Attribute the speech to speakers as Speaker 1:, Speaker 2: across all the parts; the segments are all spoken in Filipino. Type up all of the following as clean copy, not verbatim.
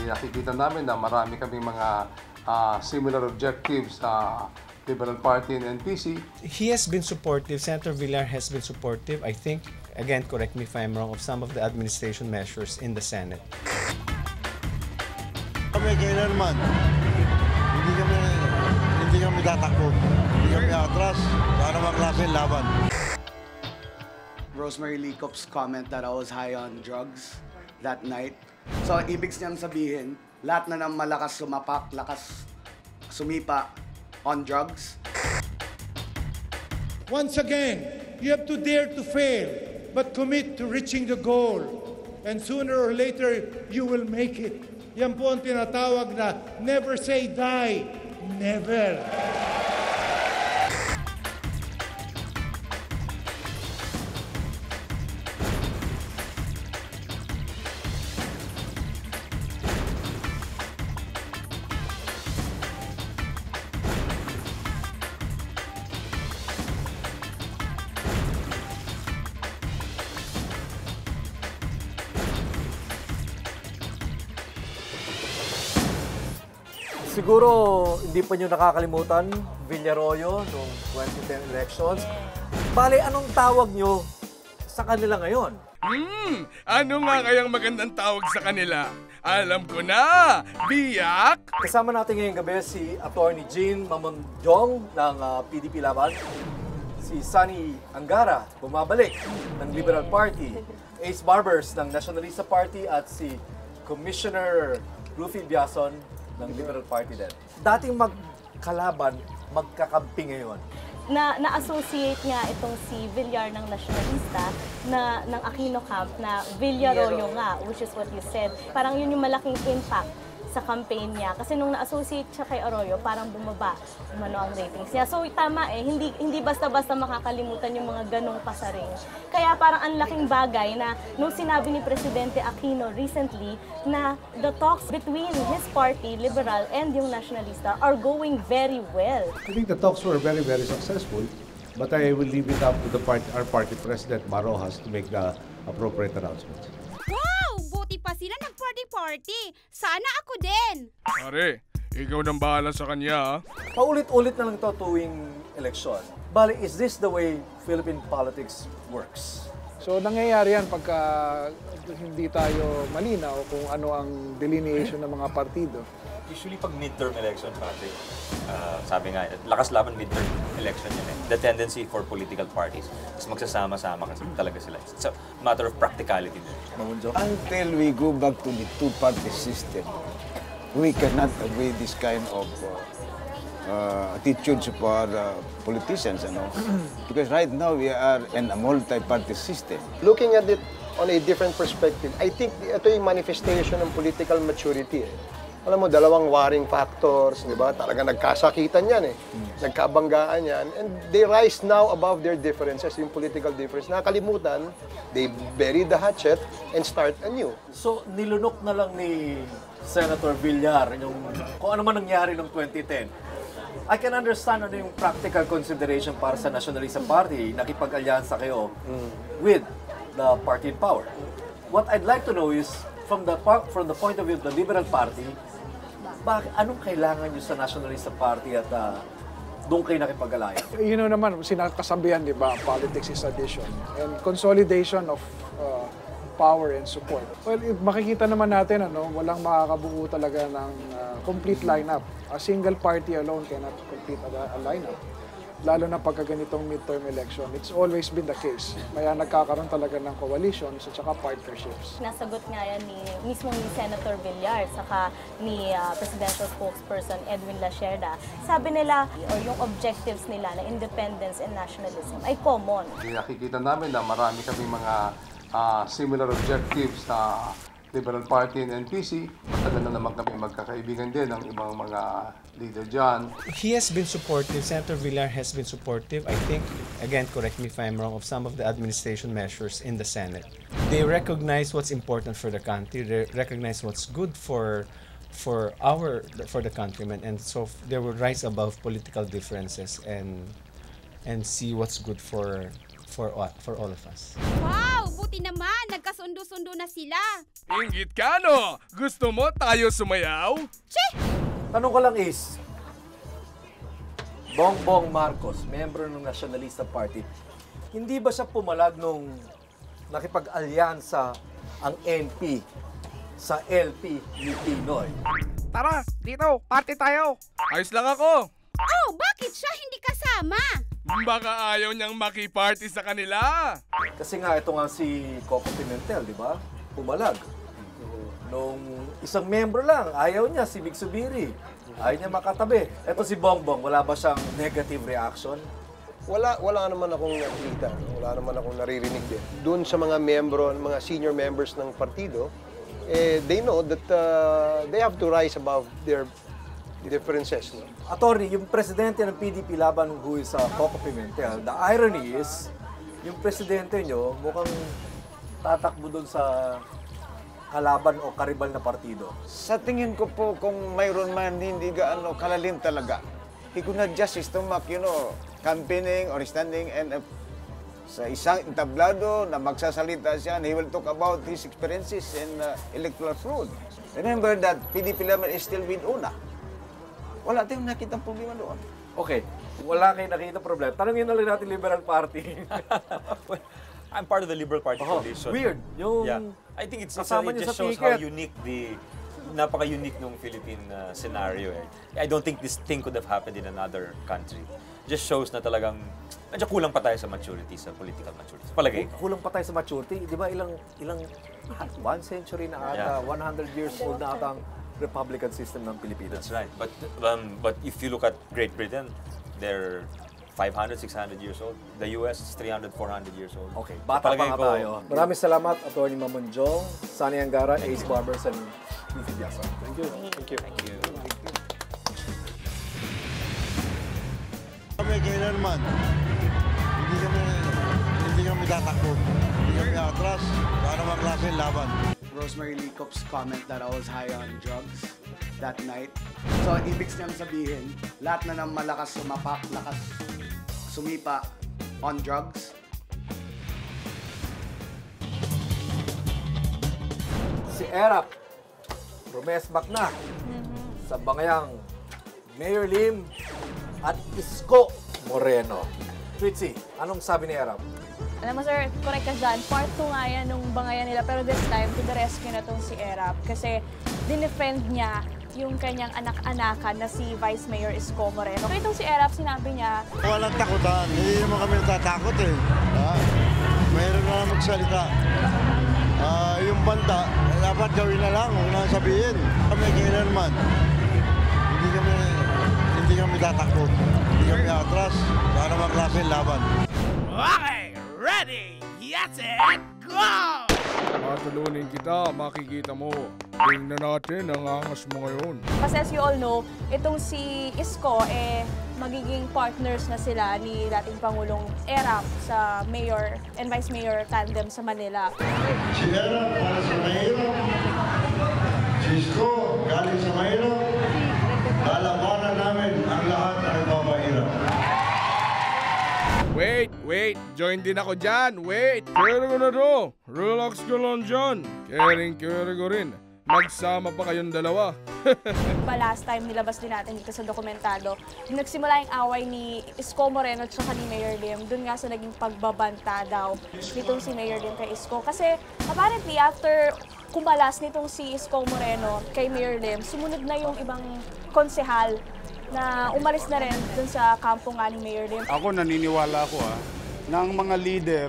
Speaker 1: Nakikita namin na marami kaming mga similar objectives sa Liberal Party and NPC.
Speaker 2: He has been supportive, Senator Villar has been supportive, I think, again, correct me if I'm wrong, of some of the administration measures in the Senate.
Speaker 3: Kami kailanman, hindi kami tatakbo, hindi kami atras, para maklase laban.
Speaker 4: Rosemary Licop's comment that I was high on drugs that night. So, ibig niyang sabihin, lahat na ng malakas sumapak, lakas sumipa on drugs.
Speaker 5: Once again, you have to dare to fail, but commit to reaching the goal. And sooner or later, you will make it. Yan po ang tinatawag na never say die, never.
Speaker 6: Siguro hindi pa nyo nakakalimutan, Villarroyo noong 2010 elections. Bale, anong tawag nyo sa kanila ngayon?
Speaker 7: Ano nga kayang magandang tawag sa kanila? Alam ko na! Biyak!
Speaker 6: Kasama natin ngayong gabi si Attorney Jean Mamonjong ng PDP Laban, si Sunny Angara, bumabalik ng Liberal Party, Ace Barbers ng Nationalista Party at si Commissioner Rufy Biason ng Liberal Party din. Dating magkalaban, magkakampi ngayon.
Speaker 8: Na-associate nga itong si Villar ng Nationalista ng Aquino camp na Villarroyo nga, which is what you said. Parang yun yung malaking impact sa campaign niya. Kasi nung na-associate siya kay Arroyo, parang bumaba ang ratings niya. So tama hindi basta-basta makakalimutan yung mga ganong pasaring. Kaya parang ang laking bagay na nung sinabi ni Presidente Aquino recently na the talks between his party, Liberal, and yung Nationalista are going very well.
Speaker 9: I think the talks were very, very successful, but I will leave it up to our party president, Marojas, to make the appropriate announcements.
Speaker 10: Wow! Buti pa sila nag-party-party. Sana ako din.
Speaker 7: Pare, ikaw nang bahala sa kanya.
Speaker 6: Paulit-ulit na lang ito tuwing eleksyon. Bale, is this the way Philippine politics works?
Speaker 11: So nangyayari yan pagka hindi tayo malinaw kung ano ang delineation ng mga partido.
Speaker 12: Usually pag midterm election, Patrick, sabi nga, lakas laban midterm election yun eh. The tendency for political parties is magsasama-sama kasi talaga sila. It's a matter of practicality din.
Speaker 3: Until we go back to the two-party system, we cannot avoid this kind of attitudes of our politicians, because right now we are in a multi-party system.
Speaker 13: Looking at it on a different perspective, I think ito yung manifestation ng political maturity. Alam mo, dalawang warring factors, di ba? Talaga nagkasakitan yan nagkabanggaan yan. And they rise now above their differences, yung political difference. Nakalimutan, they bury the hatchet and start anew.
Speaker 6: So, nilunok na lang ni Senator Villar kung ano man nangyari noong 2010. I can understand ano yung practical consideration para sa Nationalista Party, nakipag-alyansa kayo with the party in power. What I'd like to know is, from the point of view of the Liberal Party, anong kailangan nyo sa Nationalista Party at doon kayo nakipag-alaya?
Speaker 11: You know naman, sinakasabihan, di ba, politics is addition and consolidation of power and support. Well, makikita naman natin, walang makakabuo talaga ng complete lineup. A single party alone cannot complete a lineup. Lalo na pagka ganitong midterm election. It's always been the case. Kaya nagkakaroon talaga ng coalitions at saka partnerships.
Speaker 8: Nasagot nga yan mismo ni Senator Villar saka ni Presidential Spokesperson Edwin Lacerda. Sabi nila, or yung objectives nila na independence and nationalism ay common.
Speaker 1: Nakikita namin na marami kaming mga similar objectives sa Liberal Party and NPC. Matagal na naman kami magkakaibigan din ng ibang mga leader dyan.
Speaker 2: He has been supportive, Senator Villar has been supportive, I think, again, correct me if I'm wrong, of some of the administration measures in the Senate. They recognize what's important for the country, they recognize what's good for the countrymen, and so they will rise above political differences and see what's good for all of us.
Speaker 10: Wow! Buti Buti naman, nagkasundo-sundo na sila.
Speaker 7: Inggit ka, no? Gusto mo tayo sumayaw?
Speaker 10: Che!
Speaker 6: Tanong ko lang is, Bongbong Marcos, membro ng Nationalista Party, hindi ba siya pumalag nung nakipag-alyansa ang NP sa LP ni Pinoy?
Speaker 7: Tara, dito, party tayo. Ayos lang ako.
Speaker 10: Oh, bakit siya hindi kasama?
Speaker 7: Baka ayaw niyang makiparty sa kanila.
Speaker 6: Kasi nga, ito nga si Coco Pimentel, di ba? Pumalag. Nung isang membro lang, ayaw niya, si Mig Subiri. Ayaw niya makatabi. Ito si Bongbong, wala ba siyang negative reaction?
Speaker 13: Wala naman akong nakita, wala naman akong naririnig din. Doon sa mga membro, mga senior members ng partido, they know that they have to rise above their differences. No?
Speaker 6: Attorney, yung presidente ng PDP laban who is Coco Pimentel, the irony is, yung presidente nyo mukhang tatakbo doon sa kalaban o karibal na partido.
Speaker 3: Sa tingin ko po, kung mayroon man hindi gaano kalalim talaga, he could not just his stomach, campaigning or standing and sa isang entablado na magsasalita siya and he will talk about his experiences in electoral fraud. Remember that PDP level is still with UNA. Wala tayong nakita problema doon.
Speaker 6: Okay, wala kayong nakita problema. Tanungin na lang natin Liberal Party.
Speaker 12: I'm part of the Liberal Party Coalition.
Speaker 6: Weird. Yung
Speaker 12: I think it just
Speaker 6: sa
Speaker 12: shows how
Speaker 6: ticket.
Speaker 12: unique napaka-unique nung Philippine scenario. I don't think this thing could have happened in another country. Just shows na talagang medyo kulang pa tayo sa maturity, sa political maturity. Palagay ko.
Speaker 6: Kulang pa tayo sa maturity. Di ba ilang 1 century na ata, 100 years old na ata ang Republican system ng Pilipinas.
Speaker 12: That's right. But if you look at Great Britain, they're 500, 600 years old. The US is 300, 400 years old.
Speaker 6: Okay, bata pa nga tayo. Maraming salamat, Atty. Mamonjong, Sunny Angara, Ace Barbers, and Fifi Biasa. Thank you.
Speaker 12: Thank you. Thank you.
Speaker 14: Kami kailanman, hindi kami tatakbo. Hindi kami atras. Para maklase laban.
Speaker 4: Rosemary Licop's comment that I was high on drugs that night. So, ibig niyang sabihin, lahat na ng malakas sumapak, lakas sumipa on drugs.
Speaker 6: Si Erap, rumesbak na sa bangayang Mayor Lim at Isko Moreno. Tritzy, anong sabi ni Erap?
Speaker 15: Alam mo sir, correct ka dyan. Part 2 nga yan nung bangayan nila. Pero this time, to the rescue na tong si Erap. Kasi dinefend niya yung kanyang anak-anakan na si Vice Mayor Isko Moreno. So itong si Erap, sinabi niya,
Speaker 14: walang takutan. Hindi naman kami natatakot eh. Mayroon na lang magsalita. Yung banta, dapat gawin na lang. Huwag na sabihin. Kami kailanman, hindi kami tatakot. Hindi kami atras. Para maklase laban.
Speaker 7: Okay, ready, yes it, go! Matulunin kita, makikita mo. Tingnan natin ang angas mo ngayon.
Speaker 15: kasi as you all know, itong si Isko, magiging partners na sila ni dating Pangulong Erap sa Mayor and Vice Mayor tandem sa Manila.
Speaker 14: Si Erap para sa mahirap. Si Isko galing sa mahirap. Lalabanan namin ang lahat ng pamahirap.
Speaker 7: Wait, join din ako dyan, wait. Kaya ko na to, relax ka lang dyan. Caring ko rin. Magsama pa kayong dalawa.
Speaker 15: Last time nilabas din natin dito sa dokumentado, nagsimula yung away ni Isko Moreno at saka ni Mayor Lim. Doon nga sa naging pagbabanta daw nitong si Mayor Lim kay Isko. Kasi apparently after kumalas nitong si Isko Moreno kay Mayor Lim, sumunod na yung ibang konsehal na umalis na rin dun sa kampo nga ni Mayor Lim.
Speaker 16: Ako naniniwala ako na ang mga leader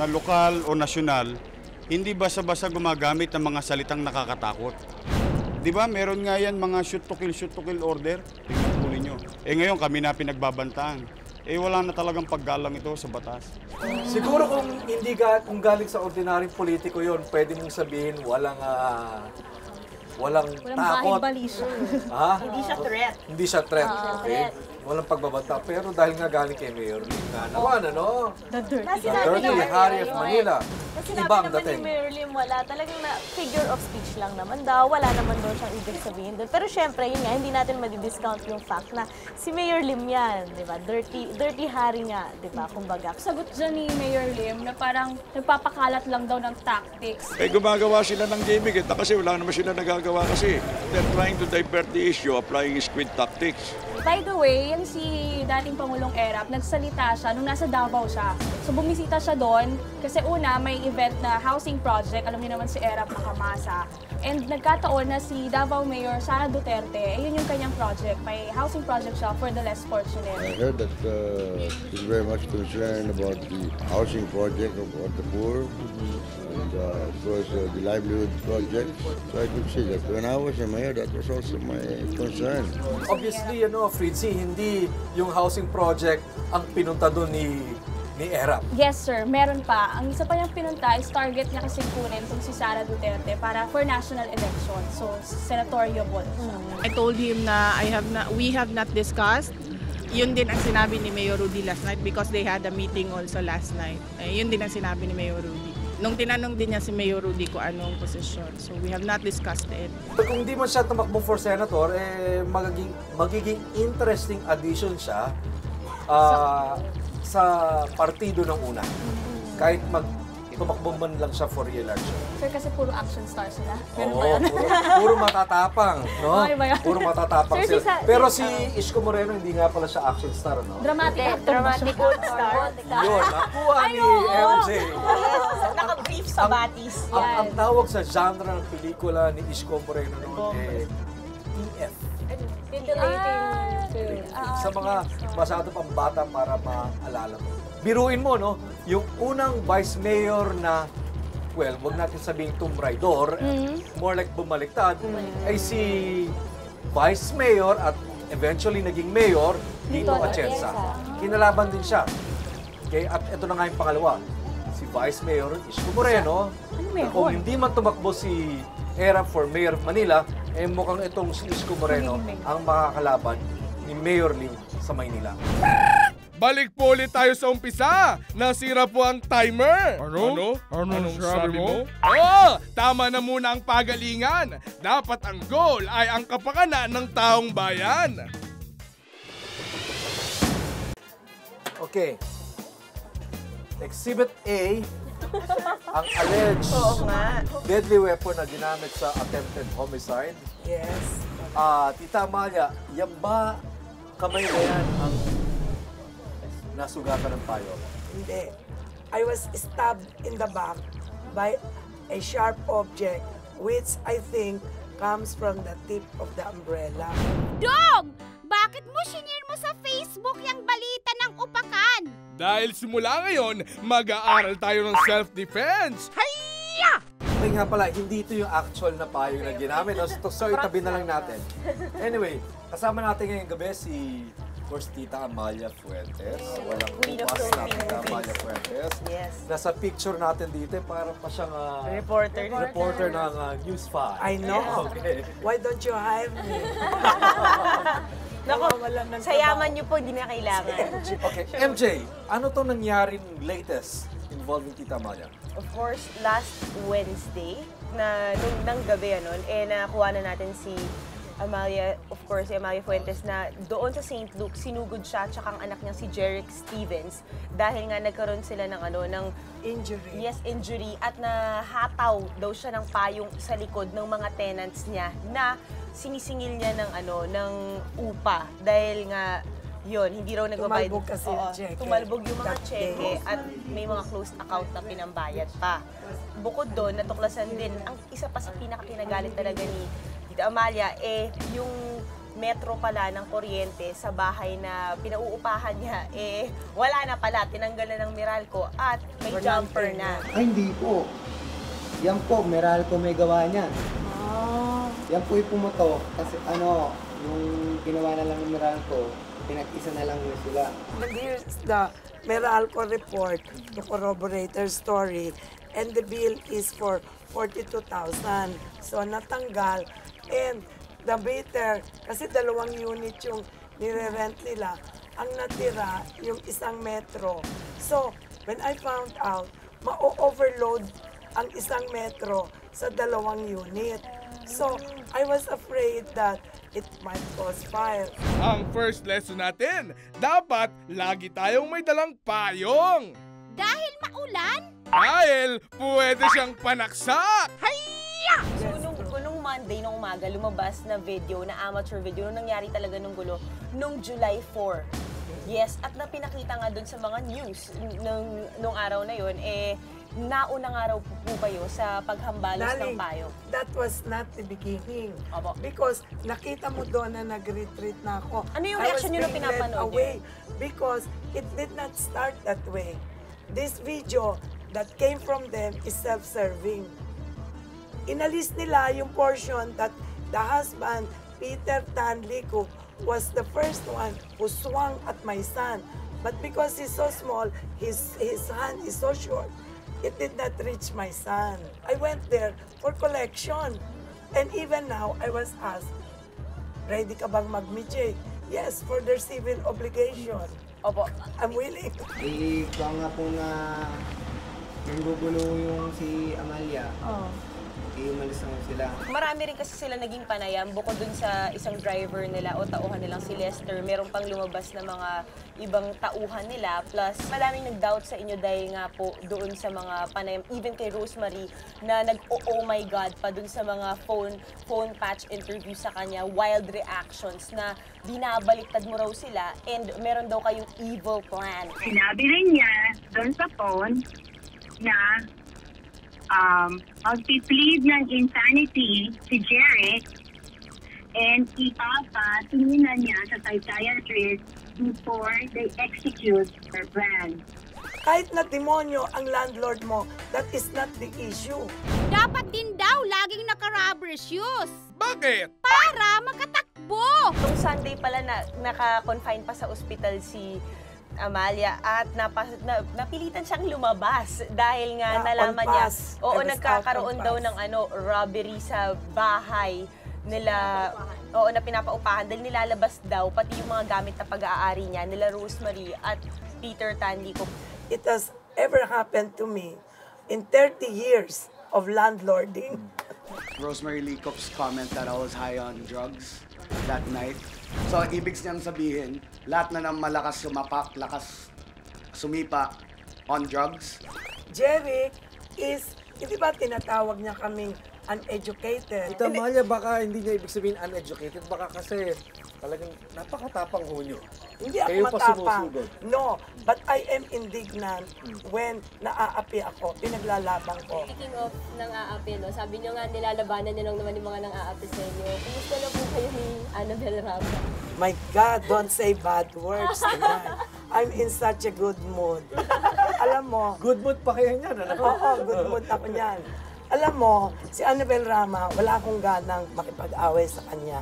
Speaker 16: na lokal o nasyonal, hindi basta-basta gumagamit ng mga salitang nakakatakot. Di ba, meron nga yan mga shoot to kill order. Tingnan po ninyo. Ngayon kami na pinagbabantaan. Wala na talagang paggalang ito sa batas.
Speaker 6: Siguro kung galing sa ordinaryong politiko yon, pwede mong sabihin walang takot.
Speaker 15: Balisa.
Speaker 8: Hindi siya threat.
Speaker 6: Hindi siya threat. Okay? Walang pagbabanta. Pero dahil nga galing kay Mayor Lim nga naman,
Speaker 15: The dirty
Speaker 6: Hari of Manila.
Speaker 8: Kasi
Speaker 6: iba
Speaker 8: sinabi
Speaker 6: ang
Speaker 8: naman ni
Speaker 6: dating.
Speaker 8: Mayor Lim, wala. Talagang na figure of speech lang naman daw. Wala naman daw siyang ibig sabihin doon. Pero syempre, yun nga, hindi natin madi-discount yung fact na si Mayor Lim yan, di ba? Dirty Harry nga, di ba? Kumbaga.
Speaker 15: Sagot dyan ni Mayor Lim na parang nagpapakalat lang daw ng tactics.
Speaker 17: Eh gumagawa sila ng gimmick kasi wala naman sila nagagawa kasi. They're trying to divert the issue, applying squid tactics.
Speaker 15: By the way, yung si dating Pangulong Erap, nagsalita siya nung nasa Davao siya. So bumisita siya doon kasi una may event na housing project. Alam niyo naman si Erap nakamasa. And nagkataon na si Davao Mayor Sara Duterte, yun yung kanyang project. May housing project siya for the less fortunate.
Speaker 14: I heard that he's very much concerned about the housing project of the poor and of course the livelihood project. So I could see that when I was a mayor, that was also my concern.
Speaker 6: Obviously, Fritzy, hindi yung housing project ang pinunta doon ni Erap.
Speaker 15: Yes, sir. Meron pa. Ang isa pa niyang pinunta is target niya kasi kunin itong si Sara Duterte para for national election. So, senatorial siya.
Speaker 18: I told him na we have not discussed. Yun din ang sinabi ni Mayor Rudy last night because they had a meeting also last night. Yun din ang sinabi ni Mayor Rudy. Nung tinanong din niya si Mayor Rudy kung anong posisyon. So we have not discussed it.
Speaker 6: Kung di man siya tumakbo for senator, magiging interesting addition siya sa partido ng una. Kahit tumakbo man lang siya for re-election.
Speaker 15: Sir, kasi puro action stars sila.
Speaker 6: Oo, puro matatapang, no?
Speaker 15: Okay ba yan?
Speaker 6: Puro matatapang
Speaker 15: Sir,
Speaker 6: sila. Pero si Isko Moreno, hindi nga pala siya action star, no?
Speaker 15: Dramatic actor
Speaker 8: star.
Speaker 6: Yun, nakuha ni MJ.
Speaker 8: Naka-brief sa batis.
Speaker 6: Ang tawag sa genre ng pelikula ni Isko Moreno noon EF. Sa mga masyado pang bata para maalala mo. Biruin mo, no? Yung unang vice mayor na, well, wag natin sabihin Tomb Raider, more like bumaliktad, ay si vice mayor at eventually naging mayor, Tito Atienza. Kinalaban din siya. Okay? At ito na nga yung pangalawa. Si Vice Mayor Isko Moreno, kung hindi man tumakbo si Erap for Mayor of Manila, mukhang itong si Isko Moreno ang makakalaban ni Mayor Lim sa Maynila.
Speaker 7: Balik po ulit tayo sa umpisa. Nasira po ang timer. Anong sabi mo? Tama na muna ang pagalingan. Dapat ang goal ay ang kapakanan ng taong bayan.
Speaker 6: Okay. Exhibit A, ang alleged deadly weapon na ginamit sa attempted homicide.
Speaker 19: Yes.
Speaker 6: Tita Amalia, yan ba kamay na yan ang nasugatan ng payo?
Speaker 19: Hindi. I was stabbed in the back by a sharp object which I think comes from the tip of the umbrella.
Speaker 10: Dog! Bakit mo sinir mo sa Facebook yung balita ng upakan?
Speaker 7: Dahil simula ngayon, mag-aaral tayo ng self-defense.
Speaker 10: Hayya!
Speaker 6: Ay nga pala, hindi ito yung actual na payo na ginamit. So itabi na lang natin. Anyway, kasama natin ngayong gabi si, of course, Tita Amalia Fuentes. Walang bukas na Tita Amalia Fuentes.
Speaker 19: Yes.
Speaker 6: Nasa picture natin dito, para pa siyang
Speaker 19: Reporter
Speaker 6: ng News 5.
Speaker 19: I know.
Speaker 6: Okay.
Speaker 19: Why don't you hire me?
Speaker 8: Naku, sa yaman niyo po, hindi na kailangan.
Speaker 6: Okay, MJ, ano to nangyaring latest involving Tita Amalia?
Speaker 20: Of course, last Wednesday, nung gabi nakuha na natin si Amalia, of course, si Amalia Fuentes na doon sa St. Luke, sinugod siya at saka ang anak niya si Jerick Stevens dahil nga nagkaroon sila ng
Speaker 19: injury.
Speaker 20: Yes, injury at nahataw daw siya ng payong sa likod ng mga tenants niya na sinisingil niya ng upa dahil nga yun, hindi raw nagbabayad.
Speaker 19: Tumalbog kasi yung cheque.
Speaker 20: Tumalbog yung mga cheque at may mga closed account na pinambayad pa. Bukod doon, natuklasan din, ang isa pa sa pinakakinagalit talaga ni Tita Amalia, yung metro pala ng kuryente sa bahay na pinauupahan niya, wala na pala, tinanggal na ng Meralco at may jumper na.
Speaker 21: Ay, hindi po. Yan po, Meralco may gawa niyan. Yan po yung pumoto kasi yung ginawa na lang ng Meralco, pinag-isa na lang sila.
Speaker 19: Here's the Meralco report to corroborate her story and the bill is for 42,000. So natanggal and the meter, kasi 2 unit yung nire-rent nila, ang natira yung 1 metro. So when I found out, ma-overload ang isang metro sa 2 unit. So, I was afraid that it might cause fire.
Speaker 7: Ang first lesson natin, dapat lagi tayong may dalang payong.
Speaker 10: Dahil maulan?
Speaker 7: Dahil pwede siyang panaksak.
Speaker 20: So, nung Monday, nung umaga, lumabas na video, na amateur video, nung nangyari talaga nung gulo, nung July 4. Yes, at napinakita nga dun sa mga news nung araw na yun, naunang araw po kayo sa paghambalos ng payong.
Speaker 19: That was not the beginning. Because nakita mo doon na nag-retreat na ako.
Speaker 20: Ano yung reaction nyo nung pinapanood
Speaker 19: away because it did not start that way. This video that came from them is self-serving. Inalis nila yung portion that the husband, Peter Tanlico, was the first one who swung at my son. But because he's so small, his hand is so short, it did not reach my son. I went there for collection. And even now, I was asked, ready ka bang mag-mediate? Yes, for their civil obligation.
Speaker 20: Opo.
Speaker 19: I'm willing.
Speaker 21: Ikaw nga po na nanggugulo yung si Amalia. Iumalis naman sila.
Speaker 20: Marami rin kasi sila naging panayam bukod dun sa isang driver nila o tauhan nilang si Lester. Meron pang lumabas na mga ibang tauhan nila. Plus, maraming nag-doubt sa inyo dahil nga po doon sa mga panayam. Even kay Rosemary na nag-oh my God pa dun sa mga phone patch interview sa kanya. Wild reactions na binabaliktad mo raw sila and meron daw kayong evil plan.
Speaker 5: Sinabi rin niya doon sa phone na magpi-plead ng insanity si Jerry and ipapa-tingnan niya sa psychiatrist before they execute their plan.
Speaker 19: Kahit na demonyo ang landlord mo, that is not the issue.
Speaker 10: Dapat din daw laging naka-rubber shoes.
Speaker 7: Bakit?
Speaker 10: Para makatakbo.
Speaker 20: Nung Sunday pala naka-confine pa sa ospital si Amalia at napilitan siyang lumabas dahil nga nalaman niya, nagkakaroon daw ng robbery sa bahay nila, na pinapaupahan dahil nilalabas daw pati yung mga gamit na pag-aari niya nila Rosemary at Peter Tanlico.
Speaker 19: It has ever happened to me in 30 years of landlording.
Speaker 4: Rosemary Licop's comment that I was high on drugs that night. So, ibig niyang sabihin, lahat na ng malakas sumapak, lakas sumipa on drugs.
Speaker 19: Jerry is, hindi ba tinatawag niya kaming uneducated?
Speaker 6: Tita Amalia, baka hindi niya ibig sabihin uneducated, baka kasi talagang napakatapang ho niyo.
Speaker 19: Hindi ako matapang. No, but I am indignant when naaapi ako, pinaglalabang ko.
Speaker 22: Speaking of nang aapi, sabi niyo nga nilalabanan niyo lang naman yung mga nang aapi sa inyo. Kumusta na po kayo ni Annabel Rama?
Speaker 19: My God, don't say bad words tonight. I'm in such a good mood. Alam mo.
Speaker 6: Good mood pa kayo niyan, ano?
Speaker 19: Oo, good mood ako niyan. Alam mo, si Annabel Rama, wala akong ganang makipag-away sa kanya.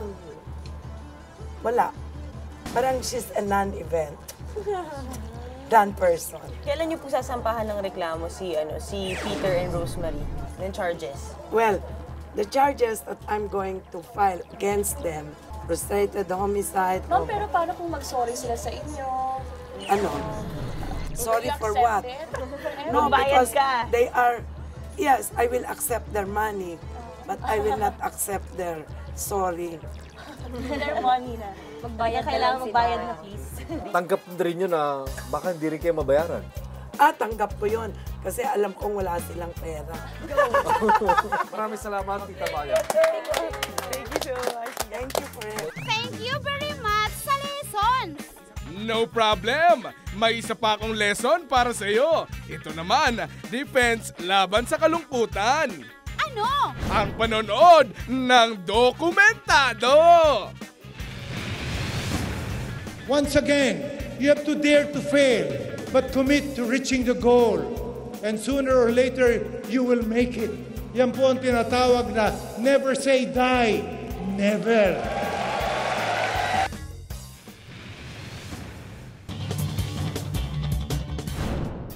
Speaker 19: Wala. Parang she's a non-event. Non-person.
Speaker 20: Kailan niyo po sasampahan ng reklamo si Peter and Rosemary ng charges?
Speaker 19: Well, the charges that I'm going to file against them, frustrated homicide.
Speaker 15: Ma'am, pero paano kung mag-sorry sila sa inyo?
Speaker 19: Ano? Sorry for what? No,
Speaker 20: Magbayad
Speaker 19: because
Speaker 20: ka.
Speaker 19: they are, yes, I will accept their money, but I will not accept their sorry.
Speaker 22: Their money na. Magbayad
Speaker 20: Kailangan magbayad na, please.
Speaker 6: Tanggap rin yun na baka hindi rin kayo mabayaran.
Speaker 19: Tanggap ko yun. Kasi alam kong wala silang pera.
Speaker 6: Maraming salamat, Tita Amalia.
Speaker 20: Thank you so much.
Speaker 19: Thank you for it.
Speaker 10: Thank you very much sa lessons.
Speaker 7: No problem! May isa pa akong lesson para sa iyo. Ito naman, defense laban sa kalungkutan.
Speaker 10: Ano?
Speaker 7: Ang panonood ng dokumentado!
Speaker 23: Once again, you have to dare to fail, but commit to reaching the goal. And sooner or later, you will make it. Yan po ang tinatawag na never say die. Never.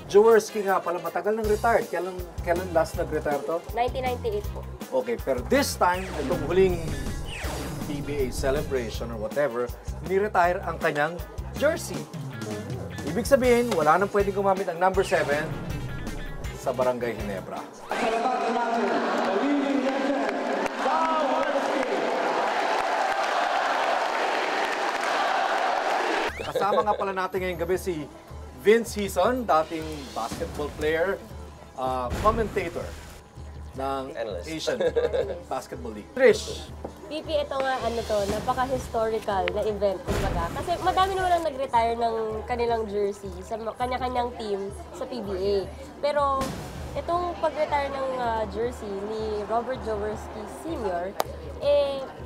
Speaker 6: Jaworski nga pala, matagal nang retired. Kailan last nag-retire to?
Speaker 22: 1998 po.
Speaker 6: Okay, pero this time, itong huling PBA celebration or whatever, ni-retire ang kanyang jersey. Ibig sabihin, wala nang pwedeng gumamit ang number 7 sa Barangay Ginebra. Kasama nga pala natin ngayong gabi si Vince Hison, dating basketball player, commentator ng Asian Basketball League. Trish!
Speaker 22: PP, ito nga napaka-historical na event, kumbaga. Kasi madami naman ang nag-retire ng kanilang jersey sa kanya-kanyang team sa PBA. Pero itong pag-retire ng jersey ni Robert Jaworski Sr.,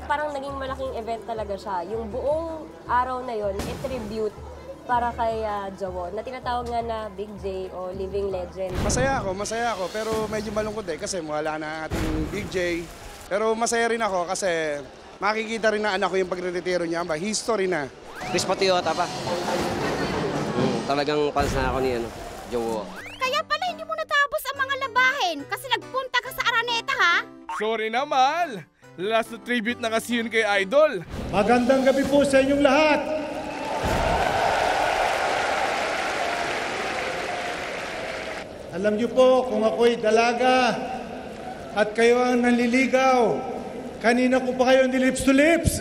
Speaker 22: parang naging malaking event talaga siya. Yung buong araw na yon, tribute para kay Jawo, na tinatawag nga na Big J o Living Legend.
Speaker 1: Masaya ako, pero medyo malungkot kasi wala na ating Big J. Pero masaya rin ako kasi makikita rin na anak ko yung pagre-retiro niya. History na.
Speaker 9: Chris Patriota pa. Talagang fans na ako ni Jawo.
Speaker 10: Kaya pala hindi mo natapos ang mga labahin kasi nagpunta ka sa Araneta, ha?
Speaker 7: Sorry na, Mal. Last na tribute na kasi yun kay Idol.
Speaker 23: Magandang gabi po sa inyong lahat. Alam niyo po kung ako'y dalaga at kayo ang nanliligaw, kanina ko pa kayo lips to lips.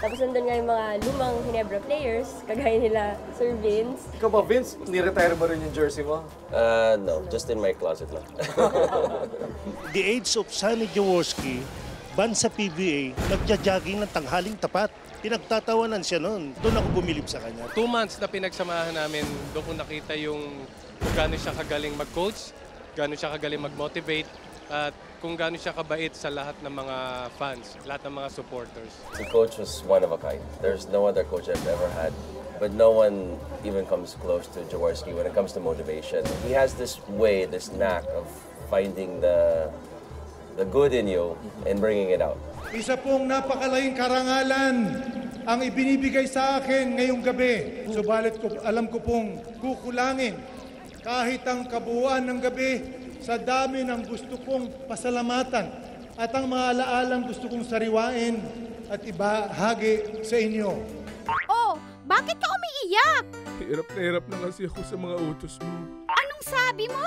Speaker 22: Tapos nandun nga yung mga lumang Ginebra players, kagaya nila Sir Vince.
Speaker 6: Ikaw ba, Vince? Ni-retire mo rin yung jersey mo?
Speaker 11: No, just in my closet lang.
Speaker 24: The age of Sonny Jaworski, ban sa PBA, nagja-jogging ng tanghaling tapat. Pinagtatawanan siya noon. Doon ako bumilib sa kanya.
Speaker 25: 2 months na pinagsamahan namin, doon ko nakita yung kung gaano siya kagaling mag-coach, gaano siya kagaling mag-motivate, at kung gaano siya kabait sa lahat ng mga fans, lahat ng mga supporters.
Speaker 11: The coach was one of a kind. There's no other coach I've ever had, but no one even comes close to Jaworski when it comes to motivation. He has this way, this knack of finding the good in you and bringing it out.
Speaker 23: Isa pong napakalaking karangalan ang ibinibigay sa akin ngayong gabi. Subalit alam ko pong kukulangin kahit ang kabuuan ng gabi sa dami ng gusto kong pasalamatan at ang mga alaalang gusto kong sariwain at ibahagi sa inyo.
Speaker 10: Oh, bakit ka umiiyak?
Speaker 7: Hirap na kasi ako sa mga utos mo.
Speaker 10: Anong sabi mo?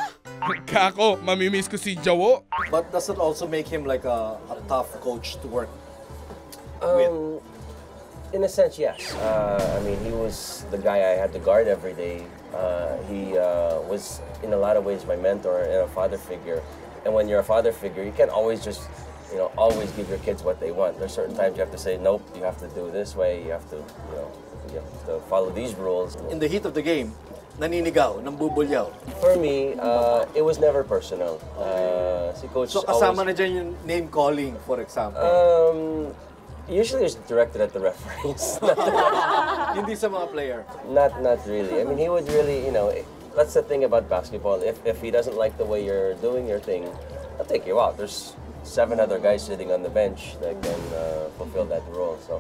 Speaker 7: Kako, mamimiss ko si Jawo.
Speaker 6: But does it also make him like a tough coach to work with?
Speaker 11: In a sense, yes. I mean, he was the guy I had to guard every day. He was, in a lot of ways, my mentor and a father figure. And when you're a father figure, you can't always just, always give your kids what they want. There's certain times you have to say, nope, you have to do this way, you have to, you have to follow these rules.
Speaker 6: In the heat of the game, naninigaw, nambubulyaw.
Speaker 11: For me, it was never personal. Si Coach
Speaker 6: So kasama na dyan yung name calling, for example?
Speaker 11: Usually it's directed at the referees.
Speaker 6: Hindi sa mga player?
Speaker 11: Not really. I mean, he would really, that's the thing about basketball. If he doesn't like the way you're doing your thing, he'll take you out. There's 7 other guys sitting on the bench that can fulfill that role. So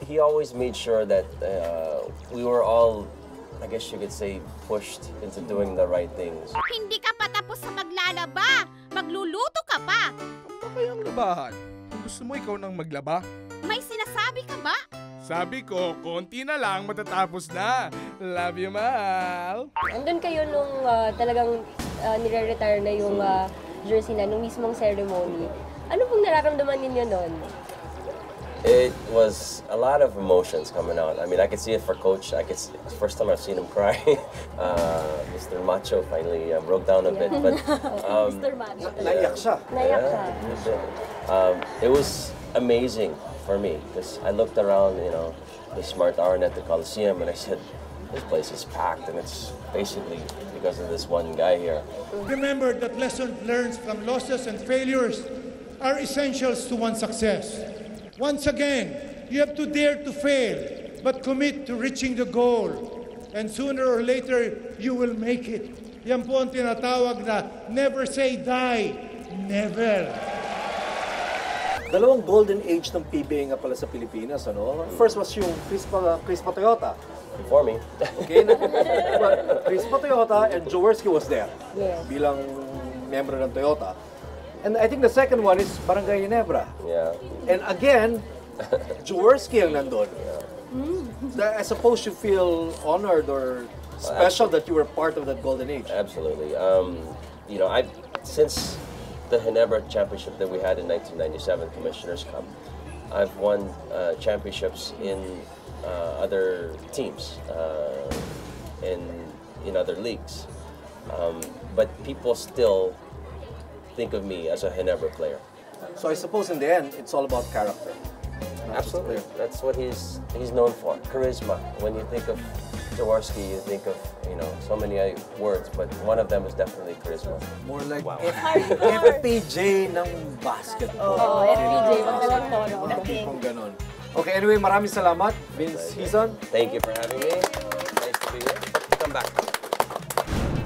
Speaker 11: he always made sure that we were all, I guess you could say, pushed into doing the right things.
Speaker 10: Hindi ka pa tapos sa maglalaba. Magluluto ka pa.
Speaker 7: Ano ba kayang labahan? Kung gusto mo ikaw nang maglaba?
Speaker 10: May sinasabi ka ba?
Speaker 7: Sabi ko, konti na lang matatapos na. Love you, Mal.
Speaker 22: Andun kayo nung talagang nire-retire na yung jersey na, nung mismong ceremony. Ano pong nararamdaman ninyo nun?
Speaker 11: It was a lot of emotions coming out. I mean, I could see it for Coach. It's the first time I've seen him cry. Mr. Macho finally broke down a bit. But
Speaker 22: Mr. Macho.
Speaker 6: Naiyak siya.
Speaker 22: Naiyak siya.
Speaker 11: It was amazing for me because I looked around, the Smart Hour at the Coliseum, and I said, this place is packed, and it's basically because of this one guy here.
Speaker 23: Remember that lessons learned from losses and failures are essentials to one's success. Once again, you have to dare to fail, but commit to reaching the goal. And sooner or later, you will make it. Yan po ang tinatawag na never say die. Never.
Speaker 6: Dalawang golden age ng PBA nga pala sa Pilipinas, ano? First was yung Chris Patriota.
Speaker 11: Before me.
Speaker 6: Okay, but Chris Patriota and Jaworski was there.
Speaker 22: Yes.
Speaker 6: Bilang member ng Toyota. And I think the second one is Barangay Ginebra.
Speaker 11: Yeah.
Speaker 6: And again, Jaworski ang nandun. I suppose you feel honored or Special that you were part of that golden age.
Speaker 11: Absolutely. You know, since the Ginebra Championship that we had in 1997, Commissioner's Cup, I've won championships in other teams in other leagues. But people still think of me as a Ginebra player.
Speaker 6: So I suppose in the end, it's all about character.
Speaker 11: Absolutely. That's what he's known for. Charisma. When you think of Jaworski, you think of, you know, so many words, but one of them is definitely charisma.
Speaker 6: More like FPJ ng basketball.
Speaker 22: Oo, FPJ. Magalang tono.
Speaker 6: Kung ganon. Okay, anyway, maraming salamat, Vince Hizon.
Speaker 11: Thank you for having me. Nice to be here. Hope to come back.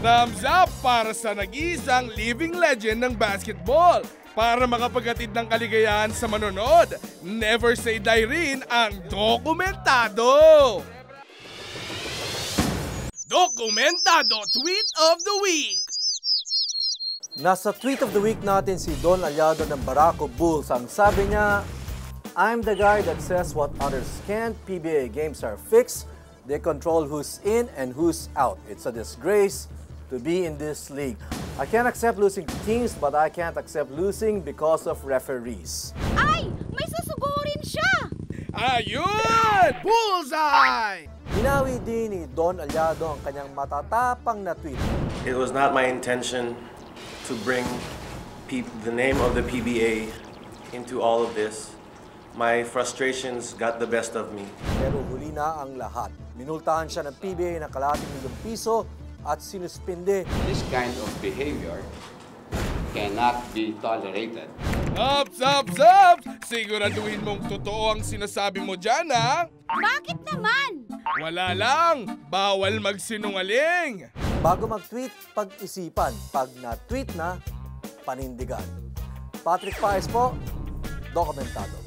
Speaker 7: Thumbs up para sa nag-iisang living legend ng basketball. Para makapaghatid ng kaligayahan sa manonood, Never Say Die rin ang Dokumentado! Dokumentado Tweet of the Week!
Speaker 6: Nasa Tweet of the Week natin si Don Aliado ng Barako Bulls. Ang sabi niya, I'm the guy that says what others can't. PBA games are fixed. They control who's in and who's out. It's a disgrace to be in this league. I can't accept losing to teams, but I can't accept losing because of referees.
Speaker 10: Ay! May susugurin siya!
Speaker 7: Ayun! Bullseye!
Speaker 6: Binawi din ni Don Aliado ang kanyang matatapang na tweet.
Speaker 2: It was not my intention to bring the name of the PBA into all of this. My frustrations got the best of me.
Speaker 6: Pero huli na ang lahat. Minultahan siya ng PBA ng kalahating milyong piso at sinuspinde.
Speaker 3: This kind of behavior cannot be tolerated.
Speaker 7: Ups, ups, ups! Siguraduhin mong totoo ang sinasabi mo dyan, ha?
Speaker 10: Bakit naman?
Speaker 7: Wala lang! Bawal magsinungaling!
Speaker 6: Bago mag-tweet, pag-isipan. Pag na-tweet na, panindigan. Patrick Paes po, Dokumentado.